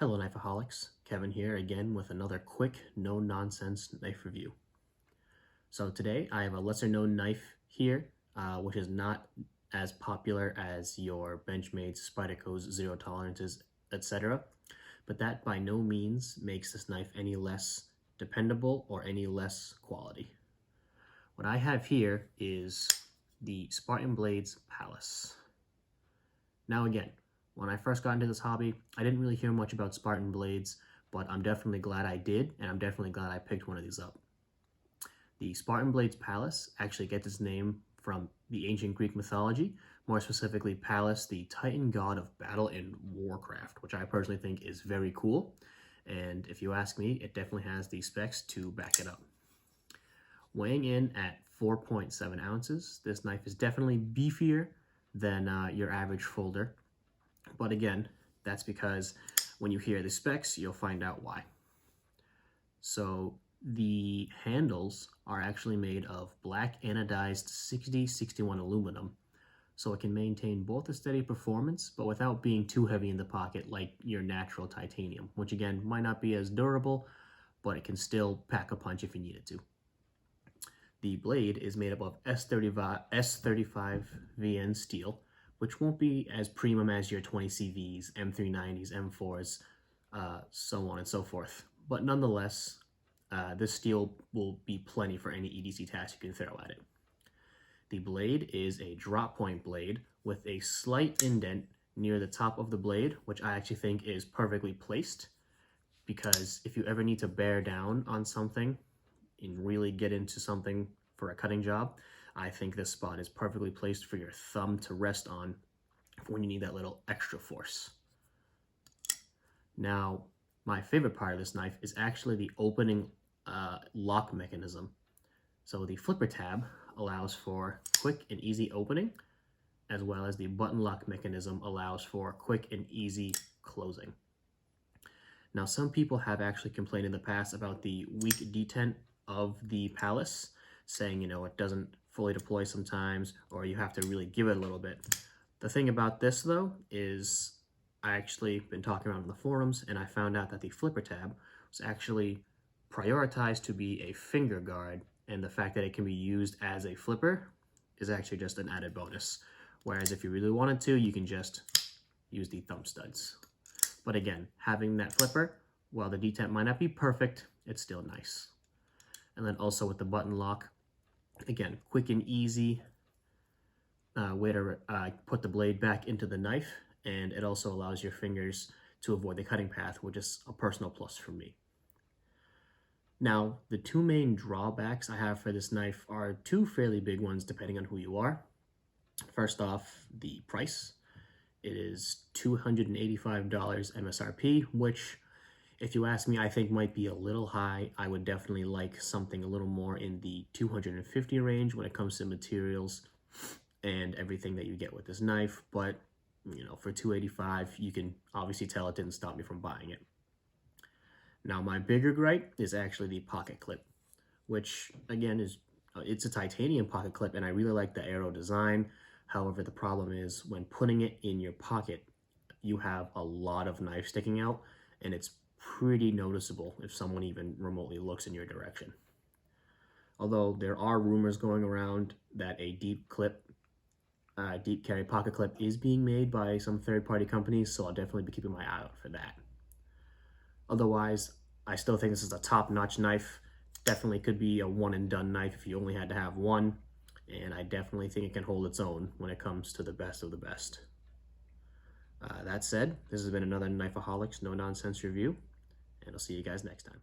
Hello Knifeaholics, Kevin here again with another quick, no-nonsense knife review. So today I have a lesser known knife here, which is not as popular as your Benchmade's, Spyderco's, Zero Tolerances, etc. But that by no means makes this knife any less dependable or any less quality. What I have here is the Spartan Blades Pallas. Now again, when I first got into this hobby, I didn't really hear much about Spartan Blades, but I'm definitely glad I did, and I'm definitely glad I picked one of these up. The Spartan Blades Pallas actually gets its name from the ancient Greek mythology, more specifically Pallas, the Titan god of battle in Warcraft, which I personally think is very cool. And if you ask me, it definitely has the specs to back it up. Weighing in at 4.7 ounces, this knife is definitely beefier than your average folder. But again, that's because when you hear the specs, you'll find out why. So the handles are actually made of black anodized 6061 aluminum, so it can maintain both a steady performance, but without being too heavy in the pocket like your natural titanium, which again might not be as durable, but it can still pack a punch if you need it to. The blade is made up of S35 VN steel, which won't be as premium as your 20CVs, M390s, M4s, so on and so forth. But nonetheless, this steel will be plenty for any EDC task you can throw at it. The blade is a drop point blade with a slight indent near the top of the blade, which I actually think is perfectly placed, because if you ever need to bear down on something and really get into something for a cutting job, I think this spot is perfectly placed for your thumb to rest on when you need that little extra force. Now, my favorite part of this knife is actually the opening lock mechanism. So the flipper tab allows for quick and easy opening, as well as the button lock mechanism allows for quick and easy closing. Now, some people have actually complained in the past about the weak detent of the Pallas, saying, it doesn't fully deploy sometimes, or you have to really give it a little bit. The thing about this, though, is I actually been talking around in the forums, and I found out that the flipper tab was actually prioritized to be a finger guard, and the fact that it can be used as a flipper is actually just an added bonus. Whereas if you really wanted to, you can just use the thumb studs. But again, having that flipper, while the detent might not be perfect, it's still nice. And then also with the button lock, again, quick and easy way to put the blade back into the knife, and it also allows your fingers to avoid the cutting path, which is a personal plus for me. Now, the two main drawbacks I have for this knife are two fairly big ones depending on who you are. First off, the price. It is $285 MSRP, which, if you ask me, I think might be a little high. I would definitely like something a little more in the $250 range when it comes to materials and everything that you get with this knife. But, for $285, you can obviously tell it didn't stop me from buying it. Now, my bigger gripe is actually the pocket clip, which, again, it's a titanium pocket clip, and I really like the aero design. However, the problem is when putting it in your pocket, you have a lot of knife sticking out, and it's pretty noticeable if someone even remotely looks in your direction. Although there are rumors going around that a deep carry pocket clip is being made by some third-party companies, so I'll definitely be keeping my eye out for that. Otherwise, I still think this is a top-notch knife. Definitely could be a one-and-done knife if you only had to have one, and I definitely think it can hold its own when it comes to the best of the best. That said, this has been another Knifeaholics No Nonsense review, and I'll see you guys next time.